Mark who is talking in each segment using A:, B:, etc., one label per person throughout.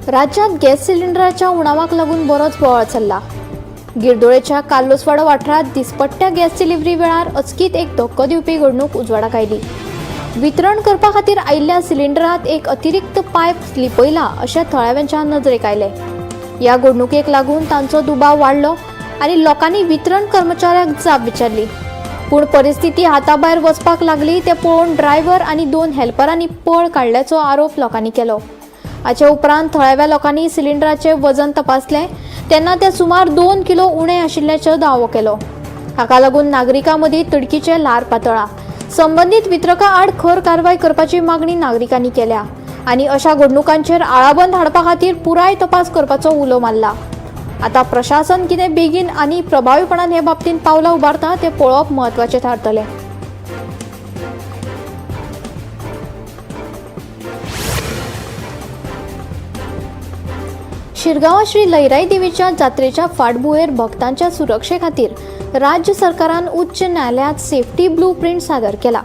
A: राज्यात गॅस सिलिंडरच्या उणावाक लागून बरोच बोवाळ चल्ला। गिरदोळेच्या काल्लोसवाडा वाठारात दिसपट्ट्या गॅस डिलिव्हरी वेळार अचकीत एक धक्को दिवपी घडणूक उजवाडाक आयली। वितरण करपा खातीर आयिल्ल्या सिलिंडरात एक अतिरिक्त पायप लिपयला अशें थळाव्यांच्या नजरेक आयले। ह्या घडणुकेक लागून तांचो दुबाव वाडलो आनी लोकांनी वितरण कर्मचाऱ्याक जाप विचारली। पूण परिस्थिती हाताभायर वचपाक लागली ते पळोवन ड्रायव्हर आनी 2 हेल्परांनी पळ काडल्याचो आरोप लोकांनी केलो। हाचे उपरांत थळाव्या लोकांनी सिलिंडराचे वजन तपासले तेन्ना ते सुमार 2 किलो उणे आशिल्ल्याचो दावो केलो। हाका लागून नागरिकां मदीं तिडकीचे ल्हार पातळ्ळा। संबंधीत वितरका आड खर कारवाय करपाची मागणी नागरिकांनी केल्या आनी अशा घडणुकांचेर आळाबंद हाडपा खातीर पुराय तपास करपाचो उलो मारला। आता प्रशासन कितें बेगीन आनी प्रभावीपणान हे बाबतींत पावलां उबारता तें पळोवप म्हत्वाचें थारतलें। शिरगांव श्री लयराई देवीच्या जात्रेच्या फाटभुंयेर भक्तांच्या सुरक्षे खातीर राज्य सरकारान उच्च न्यायालयात सेफ्टी ब्लू प्रिंट सादर केला।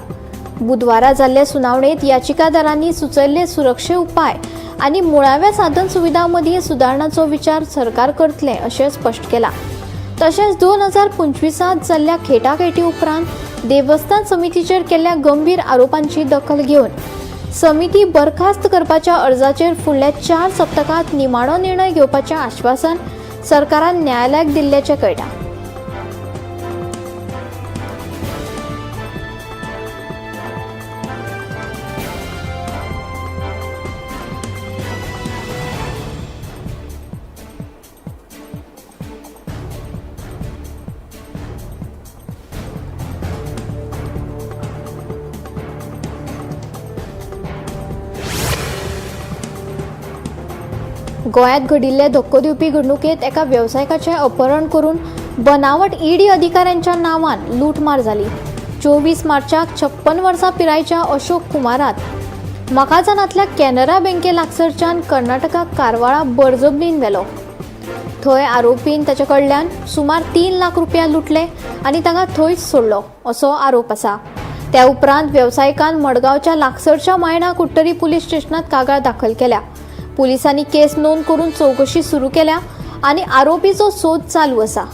A: बुधवारा जाल्ले सुनावणेत याचिकादारांनी सुचयल्ले सुरक्षे उपाय आनी मुळाव्या साधन सुविधां मदीं सुदारणांचो विचार सरकार करतले अशें स्पश्ट केला। तशेंच 2025 जाल्ल्या खेटाखेटी उपरांत देवस्थान समितीचेर केल्ल्या गंभीर आरोपांची दखल घेवन समिती बरखास्त करपाच्या अर्जाचेर फुडल्या 4 सप्तकांत निमाणो निर्णय घेवपाचें आश्वासन सरकारान न्यायालयाक दिल्ल्याचें कळटा। गोंयांत घडिल्ले धक्को दिवपी घडणुकेत एका वेवसायिकाचें अपहरण करून बनावट ईडी अधिकाऱ्यांच्या नांवान लूटमार जाली। 24 मार्चाक 56 वर्सां पिरायेच्या अशोक कुमारात मकाजानांतल्या कॅनरा बँके लागसरच्यान कर्नाटकाक कारवारा बळजबरीन व्हेलो। थंय आरोपीन ताचे कडल्यान सुमार 3 लाख रुपया लुटले आनी ताका थंयच सोडलो असो आरोप आसा। त्या उपरांत वेवसायिकान मडगांवच्या लागसरच्या मायणा कुट्टरी पुलीस स्टेशनात कागाळ दाखल केल्या। पुलिसांनी केस नोंद करून चौकशी सुरू केल्या आणि आरोपीचो सोद चालू आसा।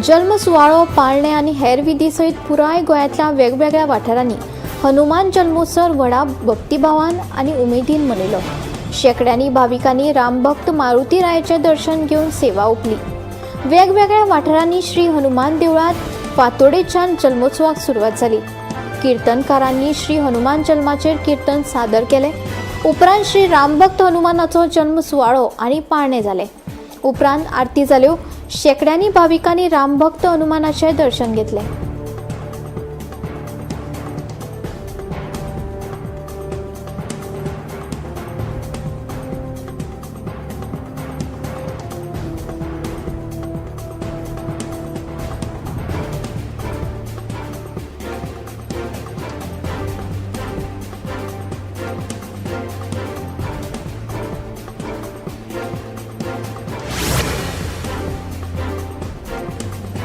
A: जल्म सुवाळो पाळणे आनी हेर विधी सयत पुराय गोंयांतल्या वेगवेगळ्या वाठारांनी हनुमान जल्मोत्सव व्हडा भक्तिभावान आनी उमेदीन मनयलो। शेकड्यांनी भाविकांनी रामभक्त मारुती रायाचें दर्शन घेवन सेवा ओपली। वेगवेगळ्या वाठारांनी श्री हनुमान देवळात फांतोडेच्यान जल्मोत्सवाक सुरवात जाली। कीर्तनकारांनी श्री हनुमान जल्माचेर कीर्तन सादर केले। उपरांत श्री रामभक्त हनुमानाचो जल्म सुवाळो आनी पाळणे जाले। उपरांत आरती जाल्यो। शेकड्यांनी भाविकांनी रामभक्त हनुमानाचें दर्शन घेतले।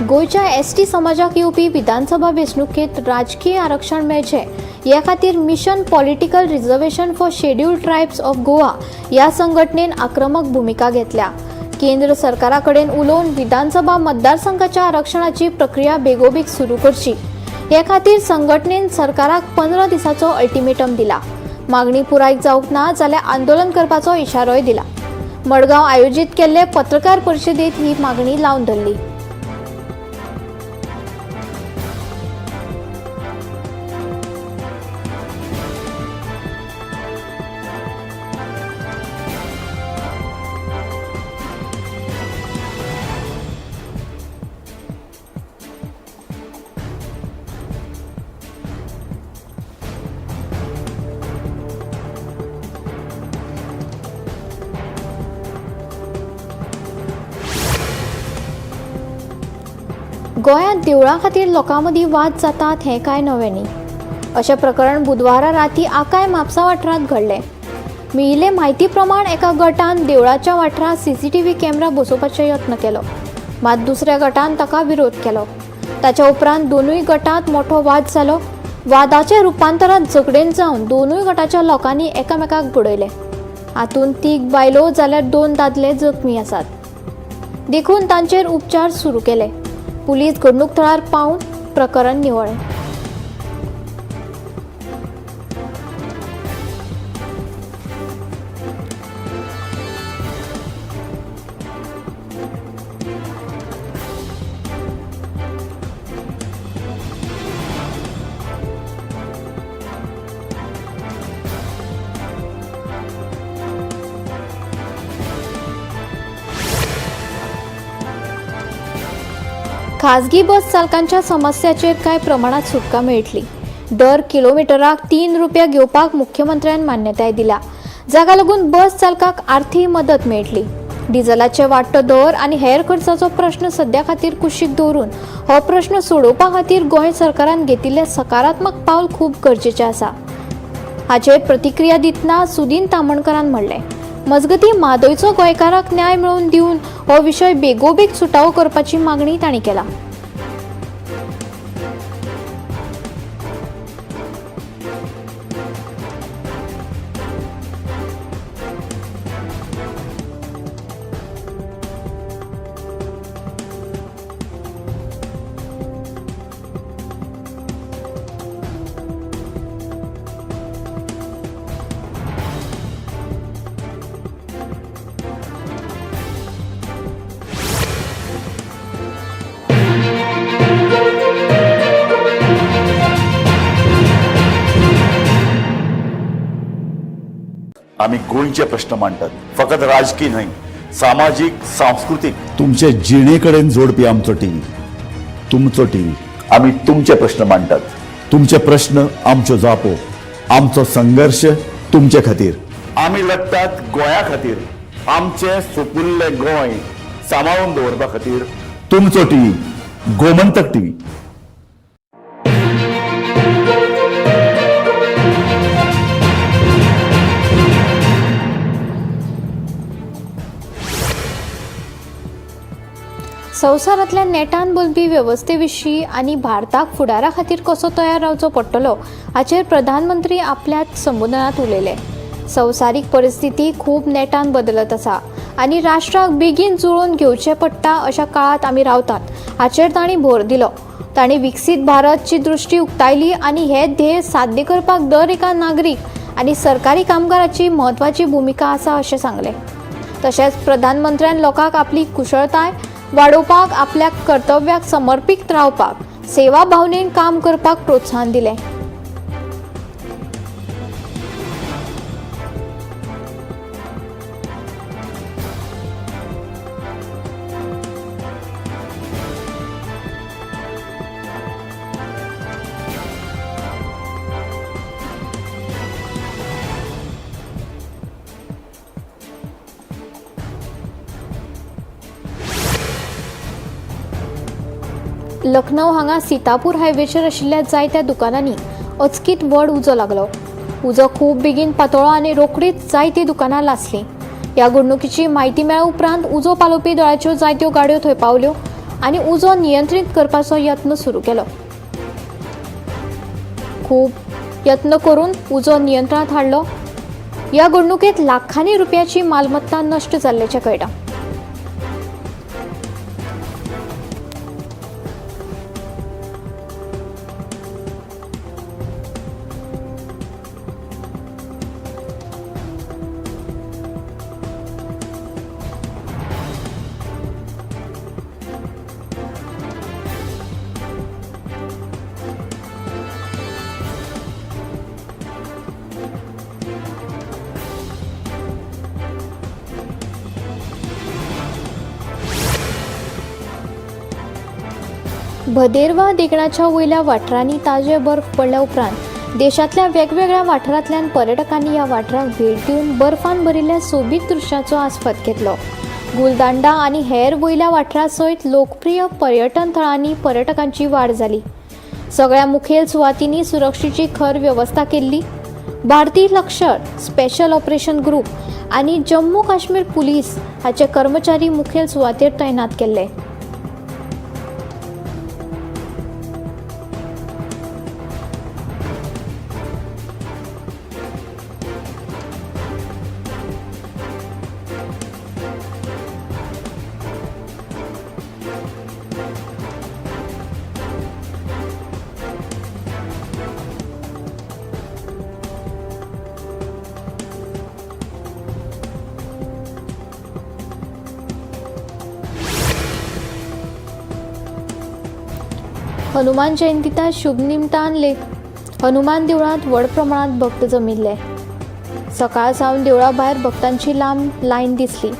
A: गोयच्या एसटी समाजाक येवपी विधानसभा वेंचणुकेत राजकीय आरक्षण मेळचे ह्या खातीर mission political reservation for scheduled tribes of Goa ह्या संघटनेन आक्रमक भूमिका घेतल्या। केंद्र सरकारा कडेन उलोवन विधानसभा मतदारसंघाच्या आरक्षणाची प्रक्रिया बेगोबेग सुरू करची हे खातीर संघटनेन सरकाराक 15 दिसांचो अल्टिमेटम दिला। मागणी पुराय जावंक ना जाल्यार आंदोलन करपाचो इशारोय दिला। मडगांव आयोजीत केल्ले पत्रकार परिशदेंत ही मागणी लावन धरली। गोंयांत देवळां खातीर लोकां मदीं वाद जातात हें कांय नवें न्ही. अशें प्रकरण बुधवारा राती आकाय म्हापसा वाठारांत घडलें. मेळिल्ले म्हायती प्रमाण एका गटान देवळाच्या वाठारांत CCTV कॅमेरा बसोवपाचो यत्न केलो, मात दुसऱ्या गटान ताका विरोध केलो. ताच्या उपरांत दोनूय गटांत मोठो वाद जालो. वादाचे रुपांतरांत झगडेन जावन दोनूय गटाच्या लोकांनी एकामेकाक बुडयले. हातूंत 3 बायलो जाल्यार 2 दादले जखमी आसात. देखून तांचेर उपचार सुरू केले. पुलीस घडणूक थळार पावन प्रकरण निवळ्ळें. खाजगी बस चालकांच्या समस्याचेर कांय प्रमाणात सुटका मेळटली. दर किलोमिटराक 3 रुपया घेवपाक मुख्यमंत्र्यान मान्यताय दिल्या, जाका लागून बस चालकाक आर्थीक मदत मेळटली. डिझेलाचे वाडटो दर आनी हेर खर्चाचो प्रश्न सद्या खातीर कुशीक दवरून हो प्रश्न सोडोवपा खातीर गोंय सरकारान घेतिल्लें सकारात्मक पावल खूब गरजेचें आसा. हाचेर प्रतिक्रिया दितना सुदीन तामणकरान म्हणलें, मजगतीं म्हादयचो गोंयकाराक न्याय मेळोवन दिवन हो विशय बेगोबेग सुटावो करपाची मागणी तांणी केला.
B: आम्ही गोंयचे प्रश्न मांडटात, फकत राजकीय न्हय, सामाजीक, सांस्कृतिक.
C: तुमचे जिणेकडेन जोडपी आमचो टीव्ही, तुमचो टीव्ही.
B: आम्ही तुमचे प्रश्न मांडटात.
C: तुमचे प्रश्न आमच्यो जापो, आमचो संघर्ष तुमचे खातीर.
B: आम्ही लढटात गोंया खातीर, आमचे सोपुल्ले गोंय सांबाळून दवरपा खातीर.
C: तुमचो टीव्ही, गोमंतक टीव्ही.
A: संवसारांतल्या नेटान बोलपी वेवस्थे विशीं आनी भारताक फुडारा खातीर कसो तयार रावचो पडटलो हाचेर प्रधानमंत्री आपल्या संबोधनात उलयले. संवसारीक परिस्थिती खूब नेटान बदलत आसा आनी राष्ट्राक बेगीन जुळोवन घेवचें पडटा अशा काळात आमी रावतात हाचेर तांणी भर दिलो. तांणी विकसीत भारतची दृश्टी उक्तायली आनी हे ध्येय साध्य करपाक दर एका नागरीक आनी सरकारी कामगाराची म्हत्वाची भुमिका आसा अशें सांगलें. तशेंच प्रधानमंत्र्यान लोकांक आपली कुशळटाय वाडोवपाक, आपल्या कर्तव्याक समर्पीत रावपाक, सेवा भावनेन काम करपाक प्रोत्साहन दिलें. लखनौ हांगा सीतापूर हायवेचेर आशिल्ल्या जायत्या दुकानांनी अचकीत व्हड उजो लागलो. उजो खूब बेगीन पातळ्ळो आनी रोखडीच जायतीं दुकानां लासलीं. ह्या घडणुकीची म्हायती मेळ्ळे उपरांत उजो पालोवपी दळाच्यो जायत्यो गाडयो थंय पावल्यो आनी उजो नियंत्रीत करपाचो यत्न सुरू केलो. खूब यत्न करून उजो नियंत्रणांत हाडलो. ह्या घडणुकेंत लाखांनी रुपयाची मालमत्ता नश्ट जाल्ल्याचें कळटा. भदेरवा देगणाच्या वयल्या वाठारांनी ताजे बर्फ पडल्या उपरांत देशांतल्या वेगवेगळ्या वाठारांतल्यान पर्यटकांनी ह्या वाठाराक भेट दिवन बर्फान भरिल्ल्या सोबीत दृश्याचो आस्वाद घेतलो. गुलदांडा आणि हेर वयल्या वाठारा सयत लोकप्रिय पर्यटन थळांनी पर्यटकांची वाड जाली. सगळ्या मुखेल सुवातींनी सुरक्षेची खर व्यवस्था केल्ली. भारतीय लष्कर, स्पेशल ऑपरेशन ग्रुप आणि जम्मू काश्मीर पुलीस हाचे कर्मचारी मुखेल सुवातेर तैनात केल्ले. हनुमान जयंतीच्या शुभ निमतान हनुमान देवळात व्हड प्रमाणात भक्त जमिल्ले. सकाळ सावन देवळा भायर भक्तांची लांब लायन दिसली.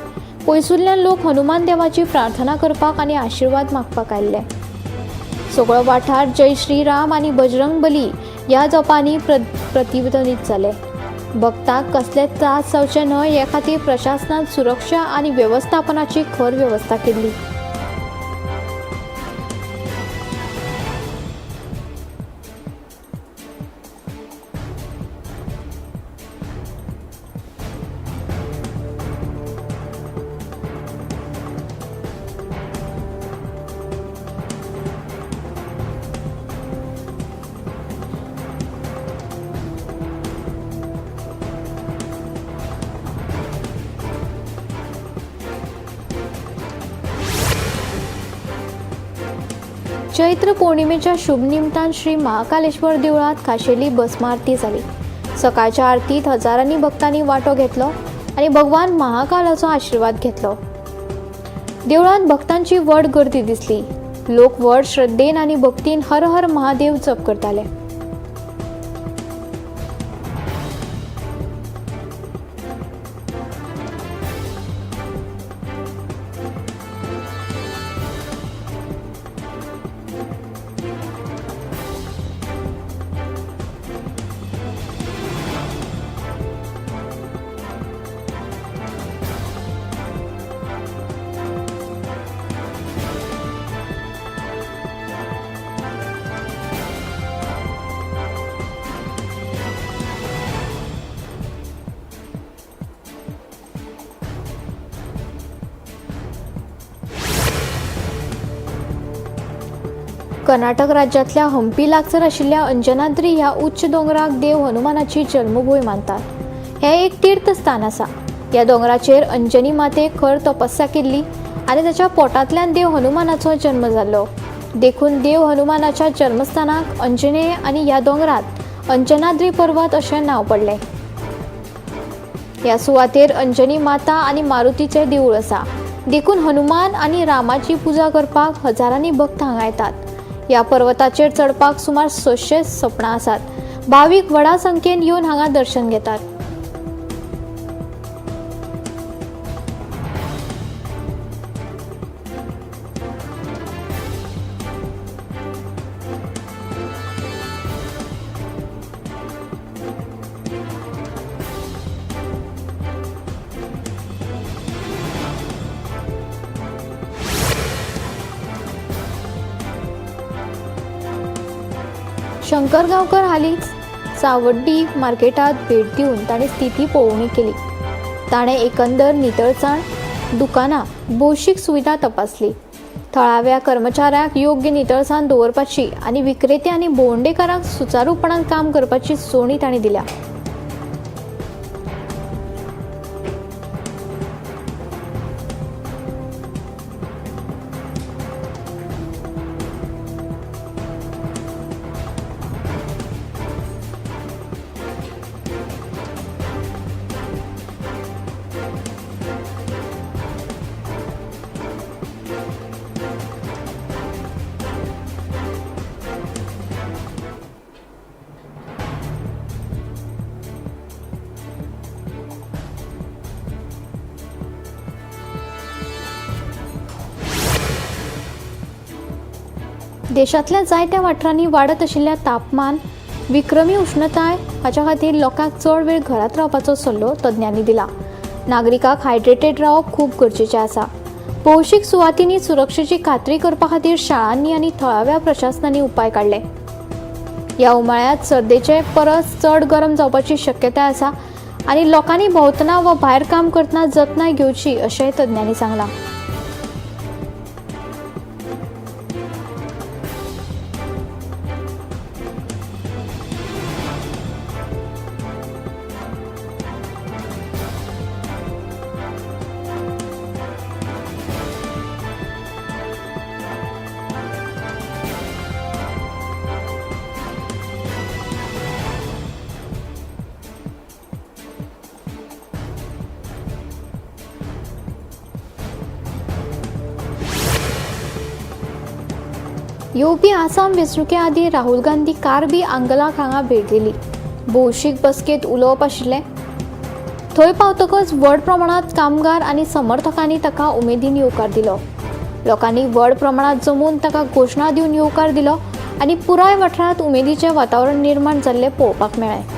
A: पयसुल्ल्यान लोक हनुमान देवाची प्रार्थना करपाक आनी आशीर्वाद मागपाक आयिल्ले. सगळो वाठार जय श्रीराम आनी बजरंग बली ह्या जपांनी प्रतिध्वनीत जाले. भक्तांक कसले त्रास जावचे न्हय हे खातीर प्रशासनान सुरक्षा आनी वेवस्थापनाची खर वेवस्था केल्ली. चैत्र पौर्णिमेच्या शुभ निमतान श्री महाकालेश्वर देवळात खाशेली भस्म आरती जाली. सकाळच्या आरतीत हजारांनी भक्तांनी वांटो घेतलो आणि भगवान महाकालाचो आशीर्वाद घेतलो. देवळात भक्तांची व्हड गर्दी दिसली. लोक व्हड श्रद्धेन आनी भक्तीन हर हर महादेव जप करताले. कर्नाटक राज्यातल्या हंपी लागसर आशिल्ल्या अंजनाद्री ह्या उच्च दोंगराक देव हनुमानाची जन्मभूमी मानतात. हे एक तीर्थस्थान आसा. ह्या दोंगराचेर अंजनी मातेक खर तपस्या केल्ली आनी ताच्या पोटांतल्यान देव हनुमानाचो जन्म जाल्लो. देखून देव हनुमानाच्या जन्मस्थानाक अंजनेय आनी ह्या दोंगरात अंजनाद्री पर्वत अशें नांव पडलें. ह्या सुवातेर अंजनी माता आनी मारुतीचें देवूळ आसा. देखून हनुमान आनी रामाची पुजा करपाक हजारांनी भक्त हांगा येतात. ह्या पर्वताचेर चडपाक सुमार 600 सपणां आसात. भाविक व्हडा संख्येन येवन हांगा दर्शन घेतात. शंकर गांवकर हालींच सावड्डी मार्केटात भेट दिवन ताणें स्थिती पळोवणी केली. ताणें एकंदर नितळसाण, दुकानां, भौशीक सुविधा तपासली. थळाव्या कर्मचाऱ्यांक योग्य नितळसाण दवरपाची आनी विक्रेते आनी भोंवडेकारांक सुचारूपणान काम करपाची सुचोवणी ताणें दिल्या. देशातल्या जायत्या वाठारांनी वाडत आशिल्ल्या तापमान, विक्रमी उष्णताय हाच्या खातीर लोकांक चड वेळ घरात रावपाचो सल्लो तज्ञांनी दिला. नागरिकांक हायड्रेटेड रावप खूब गरजेचें आसा. भौशीक सुवातींनी सुरक्षेची खात्री करपा खातीर शाळांनी आनी थळाव्या प्रशासनांनी उपाय काडले. ह्या उमाळ्यांत सर्देचे परस चड गरम जावपाची शक्यताय आसा आनी लोकांनी भोंवतना वा भायर काम करतना जतनाय घेवची अशेंय तज्ञांनी सांगलां. येवपी आसाम वेंचणुके आदीं राहुल गांधी कार्बी आंगलाक हांगा भेट दिली. भौशीक बसकेंत उलोवप आशिल्लें. थंय पावतकच व्हड प्रमाणांत कामगार आनी समर्थकांनी ताका उमेदीन येवकार दिलो. लोकांनी व्हड प्रमाणांत जमून ताका घोशणा दिवन येवकार दिलो आनी पुराय वाठारांत उमेदीचें वातावरण निर्माण जाल्लें पळोवपाक मेळ्ळें.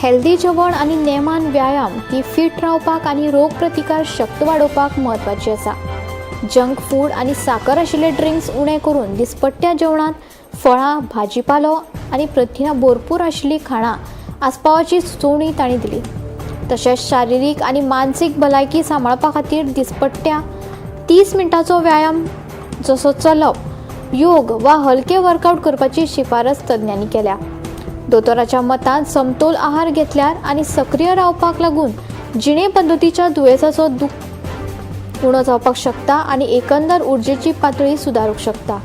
A: हेल्दी जेवण आनी नेमान व्यायाम ही फिट रावपाक आनी रोग प्रतिकार शक्त वाडोवपाक म्हत्वाची आसा. जंक फूड आनी साकर आशिल्ले ड्रिंक्स उणें करून दिसपट्ट्या जेवणांत फळां, भाजीपालो आनी प्रथिनां भरपूर आशिल्लीं खाणां आसपावची सुचोवणी तांणी दिली. तशेंच शारिरीक आनी मानसीक भलायकी सांबाळपा खातीर दिसपट्ट्या 30 मिनटांचो व्यायाम जसो चलप, योग वा हलके वर्कआउट करपाची शिफारस तज्ञांनी केल्या. दोतोराच्या मतान समतोल आहार घेतल्यार आनी सक्रिय रावपाक लागून जिणे पद्दतीच्या दुयेंसाचो दूख उणो जावपाक शकता आनी एकंदर उर्जेची पातळी सुदारूंक शकता.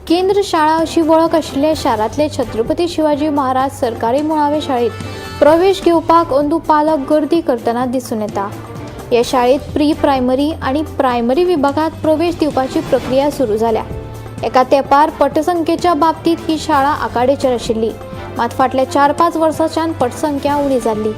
A: केंद्र शाळा अशी वळख आशिल्ले शारांतले छत्रपती शिवाजी महाराज सरकारी मुळावे शाळेत प्रवेश घेवपाक अंदू पालक गर्दी करतना दिसून येता. ह्या शाळेत प्री प्रायमरी आनी प्रायमरी विभागात प्रवेश दिवपाची प्रक्रिया सुरू जाल्या. एका तेंपार पटसंख्येच्या बाबतीत ही शाळा आकाडेचेर आशिल्ली, मात फाटल्या 4-5 वर्सांच्यान पटसंख्या उणी जाल्ली.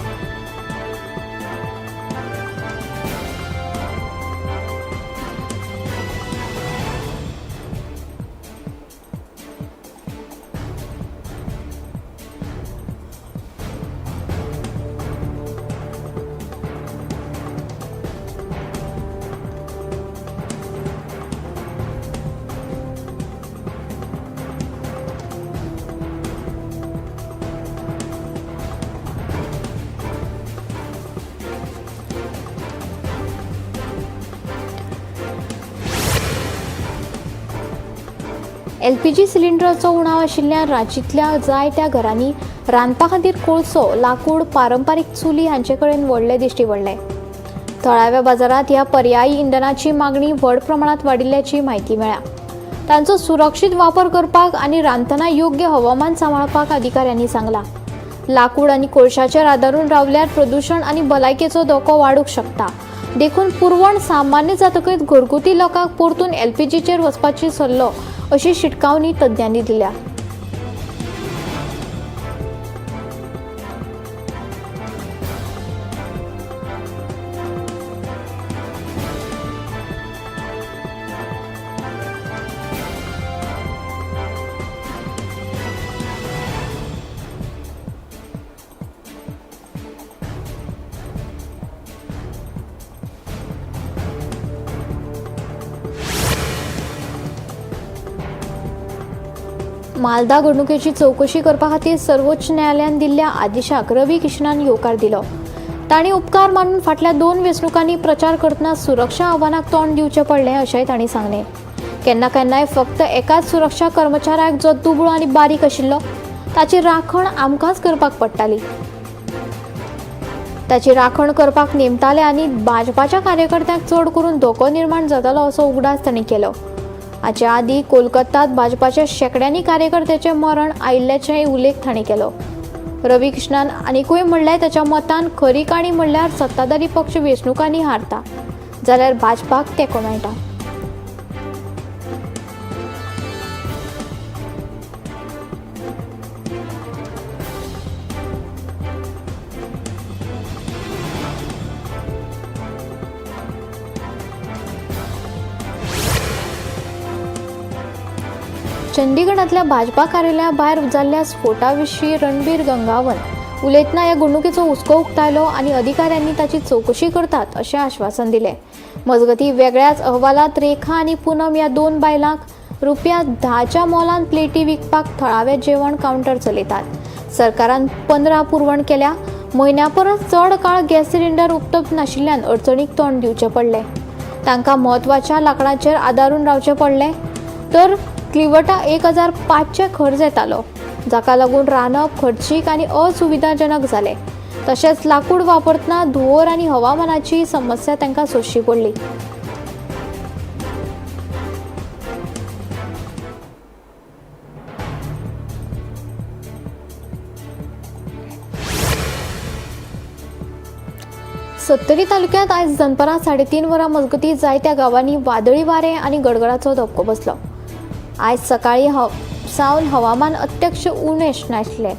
A: LPG सिलिंडराचो उणाव आशिल्ल्या राज्यांतल्या जायत्या घरांनी रांदपा खातीर कोळसो, लाकूड, पारंपारीक चुली हांचे कडेन व्हडले दिश्टी पडले. थळाव्या बाजारात ह्या पर्यायी इंधनाची मागणी व्हड प्रमाणात वाडिल्ल्याची म्हायती मेळ्ळ्या. तांचो सुरक्षीत वापर करपाक आनी रांदतना योग्य हवामान सांबाळपाक अधिकाऱ्यांनी सांगलां. लाकूड आनी कोळशाचेर आदारून रावल्यार प्रदूषण आनी भलायकेचो धोको वाडूंक शकता. देखून पुरवण सामान्य जातकच घरगुती लोकांक परतून LPGचेर वचपाची सल्लो अशी शिटकावणी तज्ञांनी दिल्या. मालदा घडणुकेची चौकशी करपा खातीर सर्वोच्च न्यायालयान दिल्ल्या आदेशाक रवी किशनान येवकार दिलो. तांणी उपकार मानून फाटल्या 2 वेंचणुकांनी प्रचार करतना सुरक्षा आव्हानाक तोंड दिवचें पडलें अशेंय तांणी सांगलें. केन्ना केन्नाय फक्त एकाच सुरक्षा कर्मचाऱ्याक जो दुबळो आनी बारीक आशिल्लो ताची राखण आमकांच करपाक पडटाली. ताची राखण करपाक नेमताले आनी भाजपाच्या कार्यकर्त्यांक चड करून धोको निर्माण जातालो असो उगडास तांणी केलो. हाचे आदीं कोलकातात भाजपाच्या शेकड्यांनी कार्यकर्त्याचें मरण आयिल्ल्याचेय उल्लेख तांणी केलो. रवी कृष्णान आनीकूय म्हणलें ताच्या मतान खरी काणी म्हणल्यार सत्ताधारी पक्ष वेंचणुकांनी हारता जाल्यार भाजपाक तेंको मेळटा. चंदीगडांतल्या भाजपा कार्यालया भायर जाल्ल्या स्फोटा विशीं रणबीर गंगावन उलयतना ह्या घडणुकेचो हुस्को उक्तायलो आनी अधिकाऱ्यांनी ताची चवकशी करतात अशें आश्वासन दिलें. मजगतीं वेगळ्याच अहवालांत रेखा आनी पूनम ह्या 2 बायलांक ₹10च्या मोलान प्लेटी विकपाक थळावें जेवण कावंटर चलयतात. सरकारान 15 पुरवण केल्या. म्हयन्या परस चड काळ गॅस सिलिंडर उपलब्ध नाशिल्ल्यान अडचणीक तोंड दिवचें पडलें. तांकां म्हत्वाच्या लांकडाचेर आदारून रावचें पडलें. तर क्लिवटा 1500 खर्च येतालो, जाका लागून रांदप खर्चीक आनी असुविधाजनक जालें. तशेंच लाकूड वापरतना धुंवर आनी हवामानाची समस्या तांकां सोंसची पडली. सत्तरी तालुक्यांत आयज दनपारां 3:30 वरां मजगतीं जायत्या गांवांनी वादळी वारें आनी गडगडाचो धक्को बसलो. आयज सकाळीं सावन हवामान अत्यक्ष उणेश नाशिल्लें.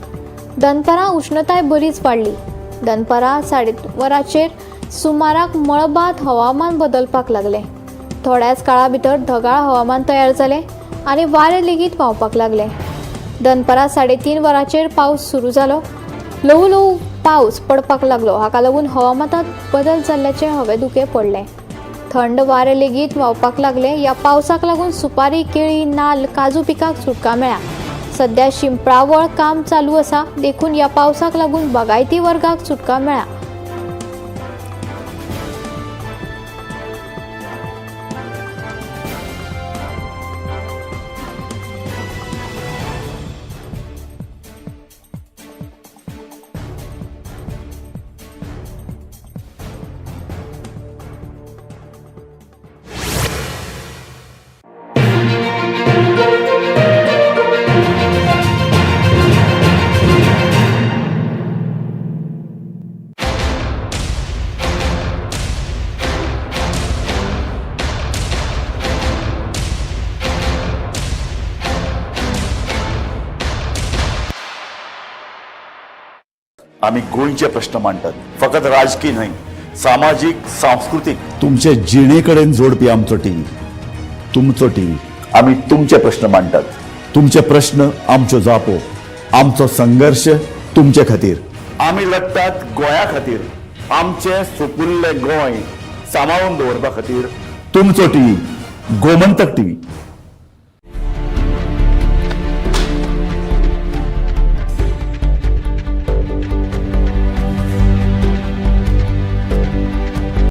A: दनपारां उश्णताय बरीच वाडली. दनपारां 2:30 वरांचेर सुमाराक मळबांत हवामान बदलपाक लागलें. थोड्याच काळा भितर ढगाळ हवामान तयार जालें आनी वारें लेगीत व्हांवपाक लागलें. दनपारां 3:30 वरांचेर पावस सुरू जालो. ल्हवू ल्हवू पावस पडपाक लागलो. हाका लागून हवामानांत बदल जाल्ल्याचें हवेदुकें पडलें. थंड वारें लेगीत व्हांवपाक लागलें. ह्या पावसाक लागून सुपारी, केळी, नाल्ल, काजू पिकाक सुटका मेळ्ळा. सध्या शिंपळावळ काम चालू आसा. देखून ह्या पावसाक लागून बागायती वर्गाक सुटका मेळ्ळा.
B: आम्ही गोंयचे प्रश्न मांडटात. फकत राजकीय न्हय, सामाजीक, सांस्कृतिक.
C: तुमचे जिणेकडेन जोडपी आमचो टीव्ही, तुमचो टीव्ही.
B: आम्ही तुमचे प्रश्न मांडटात.
C: तुमचे प्रश्न आमच्यो जापो, आमचो संघर्श तुमचे खातीर.
B: आम्ही लढटात गोंया खातीर. आमचे सोपुल्ले गोंय सांबाळून दवरपा खातीर.
C: तुमचो टीव्ही, गोमंतक टीव्ही.